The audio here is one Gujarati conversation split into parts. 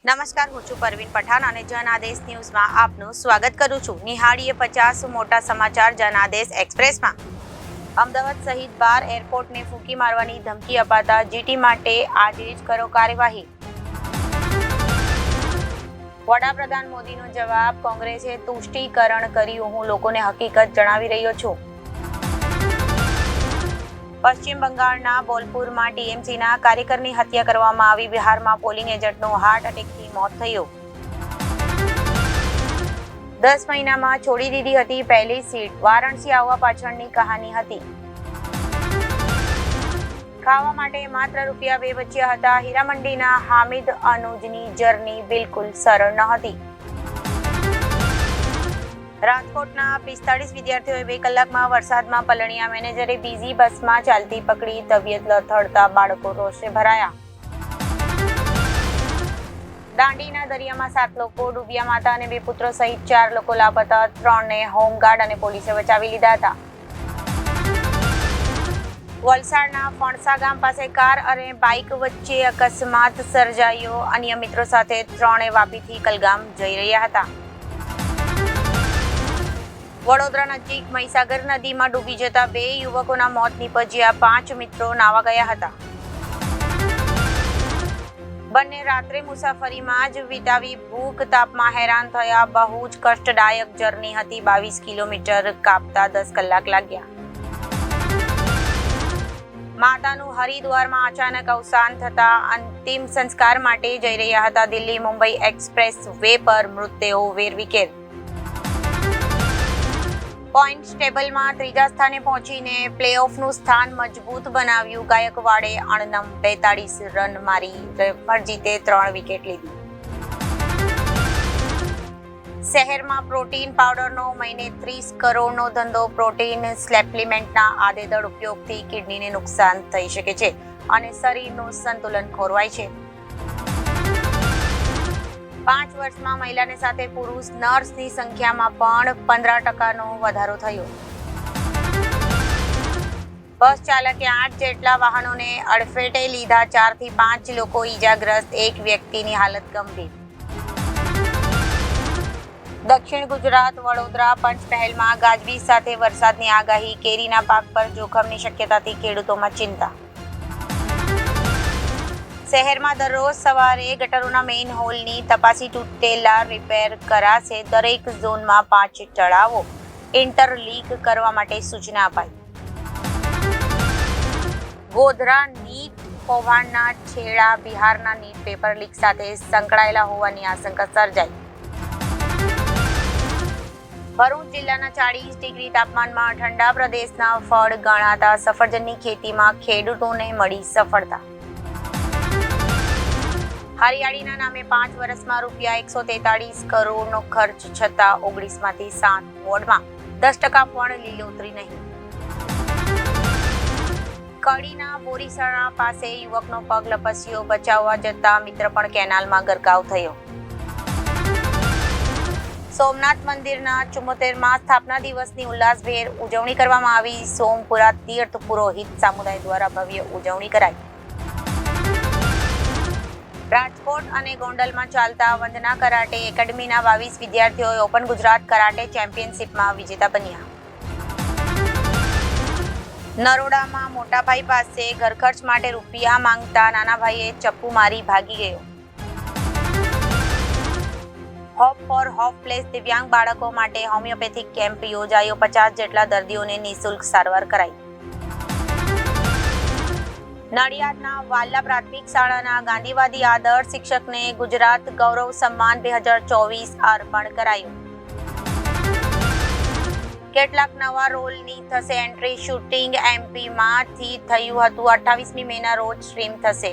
નમસ્કાર, હું છું પરવીન પઠાણ અને જન આદેશ ન્યૂઝમાં આપનું સ્વાગત કરું છું. નિહાળીએ 50 મોટા સમાચાર જન આદેશ એક્સપ્રેસમાં. અમદાવાદ સહિત 12 એરપોર્ટને ફૂંકી મારવાની ધમકી અપાતા જીટી માટે આજે જ કરો કાર્યવાહી. વડાપ્રધાન મોદીનો જવાબ, કોંગ્રેસે તુષ્ટિકરણ કર્યું, હું લોકોને હકીકત જણાવી રહ્યો છું. પશ્ચિમ બંગાળના બોલપુરમાં ટીએમસીના કાર્યકરની હત્યા કરવામાં આવી. બિહારમાં પોલિંગ એજન્ટનું હાર્ટ એટેકથી મોત થયું. 10 મહિનામાં છોડી દીધી હતી પહેલી સીટ. વારાણસી આવવા પાછળની કહાની હતી. ખાવા માટે માત્ર ₹2 બચ્યા હતા. હીરામંડીના હામિદ અનુજની જર્ની બિલકુલ સરળ ન હતી. રાજકોટના 45 વિદ્યાર્થીઓએ 2 કલાકમાં વરસાદમાં પલળ્યા. મેનેજરે બીજી બસમાં ચાલતી પકડી. તબિયત લથડતા બાળકો રોષે ભરાયા. દાંડીના દરિયામાં 7 લોકો ડૂબ્યા. માતા અને 2 પુત્રો સહિત 4 લોકો લાપતા. 3ને હોમગાર્ડ અને પોલીસે બચાવી લીધા હતા. વલસાડના ફણસા ગામ પાસે કાર અને બાઇક વચ્ચે અકસ્માત સર્જાયો. અન્ય મિત્રો સાથે 3 વાપીથી કલગામ જઈ રહ્યા હતા. વડોદરા નજીક મહીસાગર નદીમાં ડૂબી જતા 2 યુવકોના મોત નીપજ્યા. 5 મિત્રો નાવા ગયા હતા. બંને રાત્રે મુસાફરીમાં જ વિતાવી ભૂખ તાપમાં હેરાન થયા. બહુ જ કષ્ટદાયક જર્ની હતી. 22 કિલોમીટર કાપતા 10 કલાક લાગ્યા. માતાનું હરિદ્વારમાં અચાનક અવસાન થતા અંતિમ સંસ્કાર માટે જઈ રહ્યા હતા. દિલ્હી મુંબઈ એક્સપ્રેસ વે પર મૃતદેહો વેરવિખેર. પોઈન્ટ્સ ટેબલમાં 3જા સ્થાને પહોંચીને પ્લેઓફનું સ્થાન મજબૂત બનાવ્યું. ગાયકવાડે અણનમ 42 રન મારી ફરજીતે 3 વિકેટ લીધી. શહેરમાં પ્રોટીન પાવડરનો મહિને 30 કરોડનો ધંધો. પ્રોટીન સપ્લિમેન્ટના આડેધડ ઉપયોગથી કિડનીને નુકસાન થઈ શકે છે અને શરીરનું સંતુલન ખોરવાય છે. 5 વર્ષમાં મહિલાને સાથે પુરુષ નર્સની સંખ્યામાં પણ 15% વધારો થયો. બસ ચાલકે 8 જેટલા વાહનોને અડફેટે લીધા. 4 થી 5 લોકો ઈજાગ્રસ્ત. 1 વ્યક્તિની હાલત ગંભીર. દક્ષિણ ગુજરાત વડોદરા પંચમહાલમાં ગાજવીજ સાથે વરસાદની આગાહી. કેરીના પાક પર જોખમની શક્યતાથી ખેડૂતોમાં ચિંતા. શહેરમાં દરરોજ સવારે ગટરોના મેઇન હોલની તપાસી તૂટેલા રિપેર કરાશે. દરેક ઝોનમાં 5 તળાવો ઇન્ટરલીક કરવા માટે સૂચના અપાઈ. ગોધરા નીટ કૌભાંડના છેડા. બિહારના નીટ પેપર લીક સાથે સંકળાયેલા હોવાની આશંકા સર્જાઈ. ભરૂચ જિલ્લાના 40 ડિગ્રી તાપમાનમાં ઠંડા પ્રદેશના ફળ ગણાતા સફરજનની ખેતીમાં ખેડૂતોને મળી સફળતા. હરિયાળીના નામે 5 વર્ષમાં ₹143 કરોડનો ખર્ચ છતાં 19માંથી 7 વોર્ડમાં 10% પણ લીલોતરી નહીં. કડીના બોરીસણા પાસે યુવકનો પગ લપસ્યો. બચાવવા જતા મિત્ર પણ કેનાલમાં ગરકાવ થયો. સોમનાથ મંદિરના 74મા સ્થાપના દિવસની ઉલ્લાસભેર ઉજવણી કરવામાં આવી. સોમપુરા તીર્થ પુરોહિત સમુદાય દ્વારા ભવ્ય ઉજવણી કરાઈ. રાજકોટ અને ગોંડલમાં ચાલતા વંદના કરાટે એકેડમીના 22 વિદ્યાર્થીઓએ ઓપન ગુજરાત કરાટે ચેમ્પિયનશિપમાં વિજેતા બન્યા. નરોડામાં મોટા ભાઈ પાસે ઘરખર્ચ માટે રૂપિયા માંગતા નાના ભાઈએ ચપ્પુ મારી ભાગી ગયો. હોપ ફોર હોપલેસ દિવ્યાંગ બાળકો માટે હોમિયોપેથિક કેમ્પ યોજાયો. 50 જેટલા દર્દીઓને નિઃશુલ્ક સારવાર કરાઈ. નડિયાદના વાલ્લા પ્રાથમિક શાળાના ગાંધીવાદી આદર્શ શિક્ષકને ગુજરાત ગૌરવ સન્માન 2024 અર્પણ કરાયું. કેટલાક નવા રોલની થશે એન્ટ્રી. શૂટિંગ એમપીમાંથી થયું હતું. 28મી મેના રોજ સ્ટ્રીમ થશે.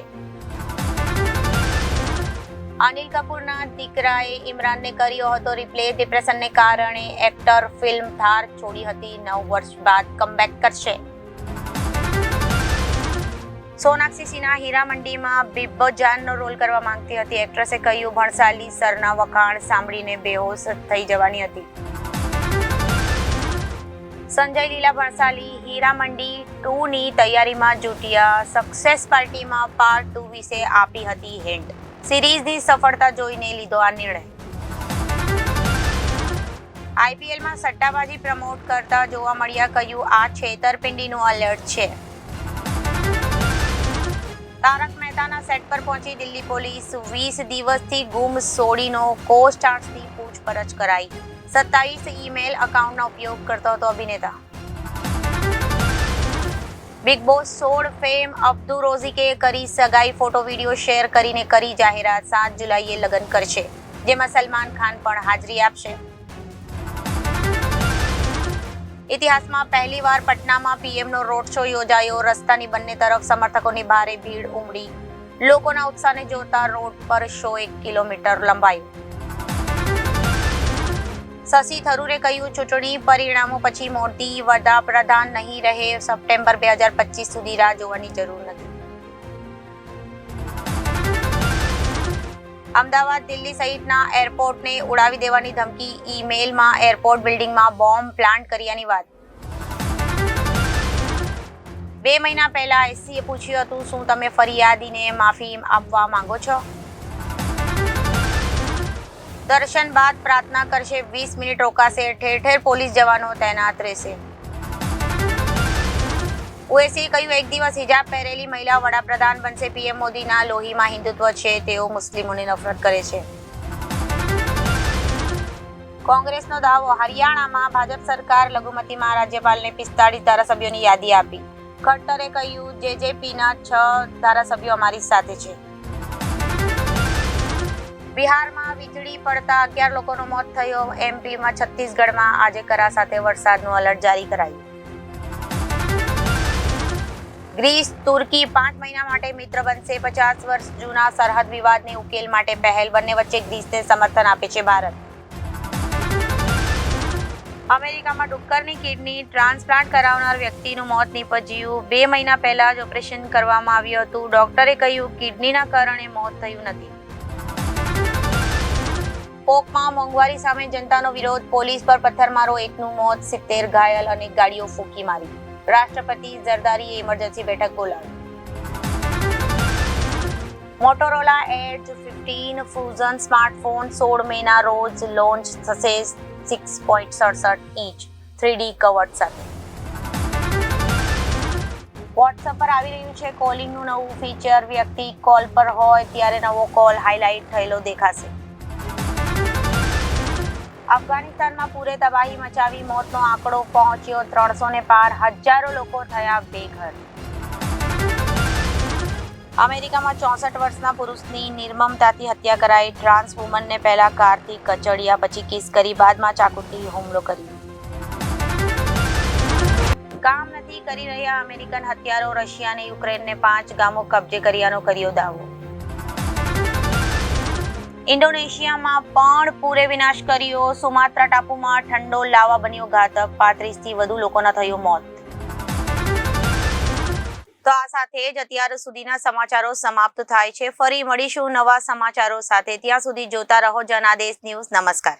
અનિલ કપૂરના દીકરાએ ઇમરાનને કર્યો હતો રિપ્લે. ડિપ્રેશનને કારણે એક્ટર ફિલ્મ ધાર છોડી હતી. 9 વર્ષ બાદ કમબેક કરશે. સોનાક્ષી સિન્હા હીરામંડીમાં બિબ્બોજાનનો રોલ કરવા માંગતી હતી. એક્ટ્રેસે કહ્યું, ભણસાલી સરના વખાણ સાંભળીને બેહોશ થઈ જવાની હતી. સંજય લીલા ભણસાલી હીરામંડી 2ની તૈયારીમાં જુટ્યા. સક્સેસ પાર્ટીમાં પાર્ટ 2 વિશે આપી હતી હિન્ટ. સિરીઝની સફળતા જોઈને લીધો આ નિર્ણય. આઈપીએલમાં સટ્ટાબાજી પ્રમોટ કરતા જોવા મળ્યા, કહ્યું આ છેતરપિંડીનું એલર્ટ છે. તારક મહેતાના સેટ પર પહોંચી દિલ્હી પોલીસ, 20 દિવસથી ગુમ સોડીનો કો-સ્ટાર્સની પૂછપરછ કરાઈ. 27 ઈમેલ એકાઉન્ટનો ઉપયોગ કરતો હતો અભિનેતા. બિગ બોસ 16 ફેમ અબ્દુ રોઝિકે કરી સગાઈ, ફોટો વિડીયો શેર કરીને કરી જાહેરાત. 7 જુલાઈએ લગ્ન કરશે, જેમાં સલમાન ખાન પણ હાજરી આપશે. ઇતિહાસમાં પહેલીવાર પટનામાં પીએમનો રોડ શો યોજાયો. રસ્તાની બંને તરફ સમર્થકોની ભારે ભીડ ઉમટી. લોકોના ઉત્સાહને જોતા રોડ પર શો 1 કિલોમીટર લંબાયો. શશી થરૂરે કહ્યું, ચૂંટણી પરિણામો પછી મોદી વડાપ્રધાન નહીં રહે. સપ્ટેમ્બર 2025 સુધી રાહ જોવાની જરૂર નથી. અમદાવાદ, દિલ્હી સહિતના એરપોર્ટને ઉડાવી દેવાની ધમકી. ઈમેલમાં એરપોર્ટ બિલ્ડિંગમાં બોમ્બ પ્લાન્ટ કર્યાની વાત. 2 મહિના પહેલા એસસીએ પૂછ્યું હતું, શું તમે ફરિયાદીને માફી આપવા માંગો છો? દર્શન બાદ પ્રાર્થના કરશે, 20 મિનિટ રોકાશે. ઠેર ઠેર પોલીસ જવાનો તૈનાત રહેશે. ઓએસીએ કહ્યું, એક દિવસ હિજાબ પહેરેલી મહિલા વડાપ્રધાન બનશે. પીએમ મોદીના લોહીમાં હિન્દુત્વ છે, તેઓ મુસ્લિમોની નફરત કરે છે. કોંગ્રેસનો દાવો, હરિયાણામાં ભાજપ સરકાર લઘુમતીમાં રાજ્યપાલને 45 ધારાસભ્યોની યાદી આપી. ખટ્ટરે કહ્યું, જેજેપીના 6 ધારાસભ્યો અમારી સાથે છે. બિહારમાં વીજળી પડતા 11 લોકોનો મોત થયો. એમપીમાં, છત્તીસગઢમાં આજે કરા સાથે વરસાદનું એલર્ટ જારી કરાયું. ગ્રીસ, તુર્કી 5 મહિના માટે મિત્ર બનશે. 50 વર્ષ જૂના સરહદ વિવાદને ઉકેલ માટે પહેલ. બંને વચ્ચે ગ્રીસને સમર્થન આપે છે ભારત. અમેરિકામાં ડુક્કરની કિડની ટ્રાન્સપ્લાન્ટ કરાવનાર વ્યક્તિનું મોત નીપજ્યું. 2 મહિના પહેલા જ ઓપરેશન કરવામાં આવ્યું હતું. ડોક્ટરે કહ્યું, કિડનીના કારણે મોત થયું નથી. પોકમાં મોંઘવારી સામે જનતાનો વિરોધ. પોલીસ પર પથ્થરમારો, 1નું મોત, 70 ઘાયલ. અને ગાડીઓ ફૂંકી મારી. રાષ્ટ્રપતિ ઝરદારીએ ઇમરજન્સી બેઠક બોલાવી. મોટોરોલા એજ 15 ફ્યુઝન સ્માર્ટફોન 16 મેના રોજ લોન્ચ થશે. 6.67 ઇંચ 3D કવર સાથે. વોટ્સએપ પર આવી રહ્યું છે કોલિંગનું નવું ફીચર. વ્યક્તિ કોલ પર હોય ત્યારે નવો કોલ હાઇલાઇટ થયેલો દેખાશે. અફઘાનિસ્તાનમાં પૂરે તબાહી મચાવી. મોતનો આંકડો પહોંચ્યો 300 પાર. હજારો લોકો થયા બેઘર. અમેરિકામાં 64 વર્ષના પુરુષની નિર્મમતાથી હત્યા કરાઈ. ટ્રાન્સ વુમનને પહેલા કારથી કચડ્યા, પછી કિસ કરી, બાદમાં ચાકુથી હુમલો કર્યો. કામ નથી કરી રહ્યા અમેરિકન હથિયારો. રશિયાને યુક્રેનને 5 ગામો કબજે કર્યાનો કર્યો દાવો. ઇન્ડોનેશિયામાં પણ પૂરે વિનાશ કર્યો. સુમાત્રા ટાપુમાં ઠંડો લાવા બન્યો ઘાતક. 35 થી વધુ લોકોના થયું મોત. તો આ સાથે જ અત્યાર સુધીના સમાચારો સમાપ્ત થાય છે. ફરી મળીશું નવા સમાચારો સાથે. ત્યાં સુધી જોતા રહો જનાદેશ ન્યૂઝ. નમસ્કાર.